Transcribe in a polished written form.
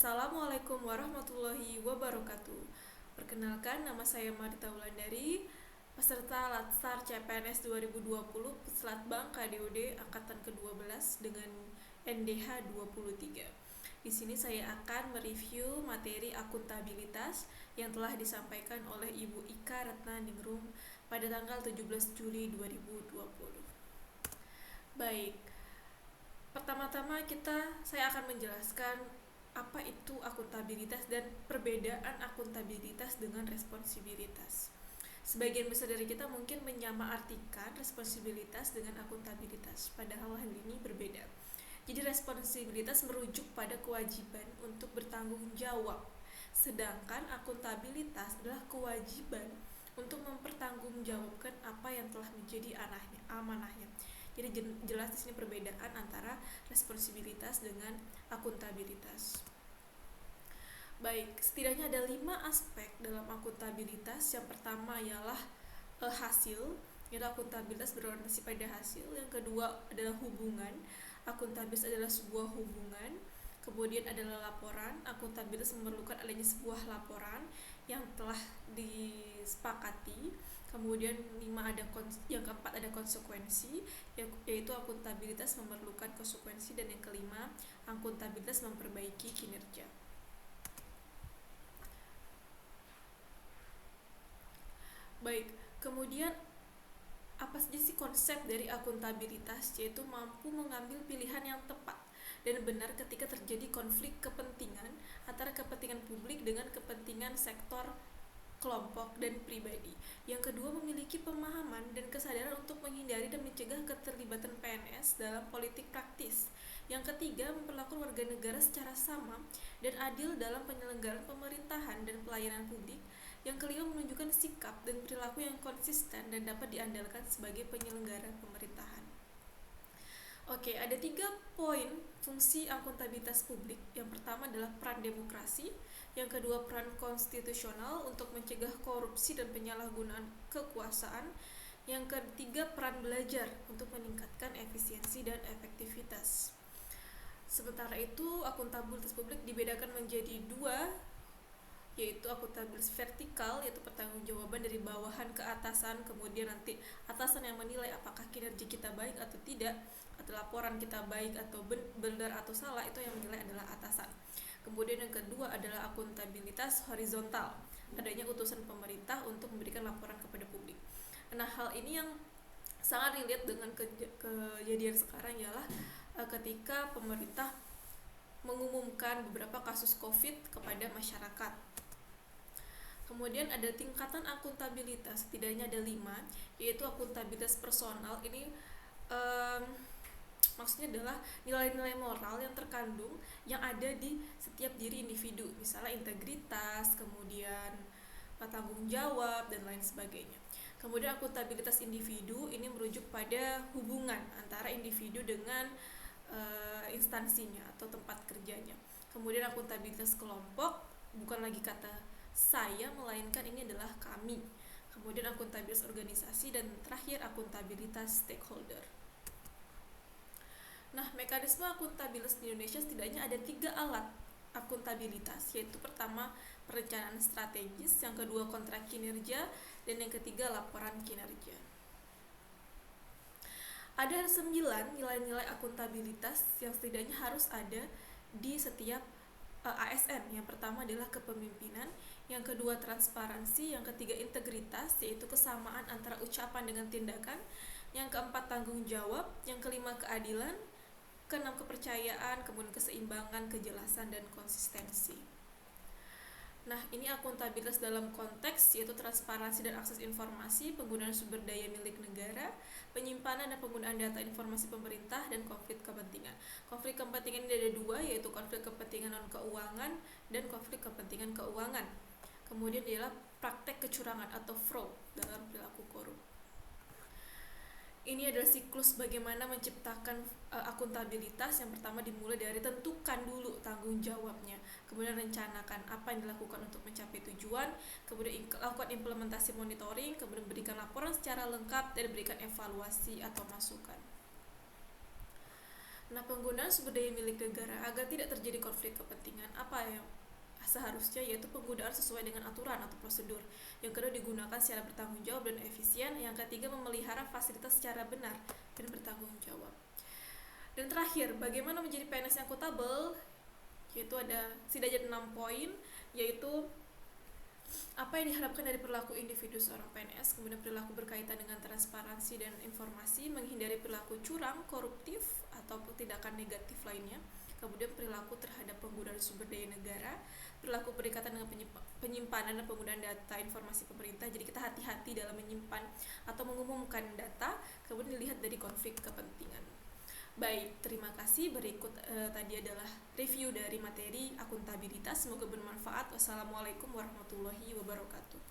Assalamualaikum warahmatullahi wabarakatuh. Perkenalkan, nama saya Marita Wulandari, peserta Latsar CPNS 2020 Puslatbang KDOD Angkatan ke-12 dengan NDH 23. Di sini saya akan mereview materi akuntabilitas yang telah disampaikan oleh Ibu Ika Retna Ningrum pada tanggal 17 Juli 2020. Baik, pertama-tama saya akan menjelaskan apa itu akuntabilitas dan perbedaan akuntabilitas dengan responsibilitas. Sebagian besar dari kita mungkin menyamaartikan responsibilitas dengan akuntabilitas, padahal hal ini berbeda. Jadi responsibilitas merujuk pada kewajiban untuk bertanggung jawab, sedangkan akuntabilitas adalah kewajiban untuk mempertanggungjawabkan apa yang telah menjadi amanahnya. Jadi jelas di sini perbedaan antara responsibilitas dengan akuntabilitas. Baik, setidaknya ada 5 aspek dalam akuntabilitas. Yang pertama ialah hasil, yaitu akuntabilitas berorientasi pada hasil. Yang kedua adalah hubungan, akuntabilitas adalah sebuah hubungan. Kemudian adalah laporan, akuntabilitas memerlukan adanya sebuah laporan yang telah disepakati. Kemudian yang keempat ada konsekuensi, yaitu akuntabilitas memerlukan konsekuensi, dan yang kelima akuntabilitas memperbaiki kinerja. Baik, kemudian apa saja sih konsep dari akuntabilitas? Yaitu mampu mengambil pilihan yang tepat dan benar ketika terjadi konflik kepentingan antara kepentingan publik dengan kepentingan sektor, kelompok, dan pribadi. Yang kedua, memiliki pemahaman dan kesadaran untuk menghindari dan mencegah keterlibatan PNS dalam politik praktis. Yang ketiga, memperlakukan warga negara secara sama dan adil dalam penyelenggaraan pemerintahan dan pelayanan publik. Yang kelima, menunjukkan sikap dan perilaku yang konsisten dan dapat diandalkan sebagai penyelenggara pemerintahan. Oke, ada 3 poin fungsi akuntabilitas publik. Yang pertama adalah peran demokrasi, yang kedua peran konstitusional untuk mencegah korupsi dan penyalahgunaan kekuasaan, yang ketiga peran belajar untuk meningkatkan efisiensi dan efektivitas. Sementara itu, akuntabilitas publik dibedakan menjadi 2, yaitu akuntabilitas vertikal, yaitu pertanggungjawaban dari bawahan ke atasan, kemudian nanti atasan yang menilai apakah kinerja kita baik atau tidak, atau laporan kita baik atau benar atau salah, itu yang menilai adalah atasan. Kemudian yang kedua adalah akuntabilitas horizontal, adanya utusan pemerintah untuk memberikan laporan kepada publik. Nah, hal ini yang sangat relate dengan kejadian sekarang ialah ketika pemerintah mengumumkan beberapa kasus COVID kepada masyarakat. Kemudian ada tingkatan akuntabilitas, setidaknya ada 5, yaitu akuntabilitas personal. Ini maksudnya adalah nilai-nilai moral yang terkandung yang ada di setiap diri individu, misalnya integritas, kemudian tanggung jawab, dan lain sebagainya. Kemudian akuntabilitas individu ini merujuk pada hubungan antara individu dengan instansinya atau tempat kerjanya. Kemudian akuntabilitas kelompok, bukan lagi kata saya, melainkan ini adalah kami. Kemudian akuntabilitas organisasi, dan terakhir akuntabilitas stakeholder. Nah, mekanisme akuntabilitas di Indonesia setidaknya ada 3 alat akuntabilitas, yaitu pertama perencanaan strategis, yang kedua kontrak kinerja, dan yang ketiga laporan kinerja. Ada 9 nilai-nilai akuntabilitas yang setidaknya harus ada di setiap ASN. Yang pertama adalah kepemimpinan, yang kedua transparansi, yang ketiga integritas, yaitu kesamaan antara ucapan dengan tindakan, yang keempat tanggung jawab, yang kelima keadilan, keenam kepercayaan, kemudian keseimbangan, kejelasan, dan konsistensi. Nah, ini akuntabilitas dalam konteks yaitu transparansi dan akses informasi, penggunaan sumber daya milik negara, penyimpanan dan penggunaan data informasi pemerintah, dan konflik kepentingan. Konflik kepentingan ini ada 2, yaitu konflik kepentingan non-keuangan dan konflik kepentingan keuangan. Kemudian adalah praktek kecurangan atau fraud dalam perilaku korup. Ini adalah siklus bagaimana menciptakan akuntabilitas. Yang pertama dimulai dari tentukan dulu tanggung jawabnya, kemudian rencanakan apa yang dilakukan untuk mencapai tujuan, kemudian lakukan implementasi monitoring, kemudian berikan laporan secara lengkap, dan berikan evaluasi atau masukan. Nah, penggunaan sumber daya milik negara agar tidak terjadi konflik kepentingan. Apa apa yang seharusnya, yaitu penggunaan sesuai dengan aturan atau prosedur. Yang kedua, digunakan secara bertanggung jawab dan efisien. Yang ketiga, memelihara fasilitas secara benar dan bertanggung jawab. Dan terakhir, bagaimana menjadi PNS yang akuntabel, yaitu ada setidaknya 6 poin, yaitu apa yang diharapkan dari perilaku individu seorang PNS, kemudian perilaku berkaitan dengan transparansi dan informasi, menghindari perilaku curang, koruptif, atau tindakan negatif lainnya, kemudian perilaku terhadap penggunaan sumber daya negara, perilaku berkaitan dengan penyimpanan dan penggunaan data informasi pemerintah, jadi kita hati-hati dalam menyimpan atau mengumumkan data, kemudian dilihat dari konflik kepentingan. Baik, terima kasih. Berikut tadi adalah review dari materi akuntabilitas. Semoga bermanfaat. Wassalamualaikum warahmatullahi wabarakatuh.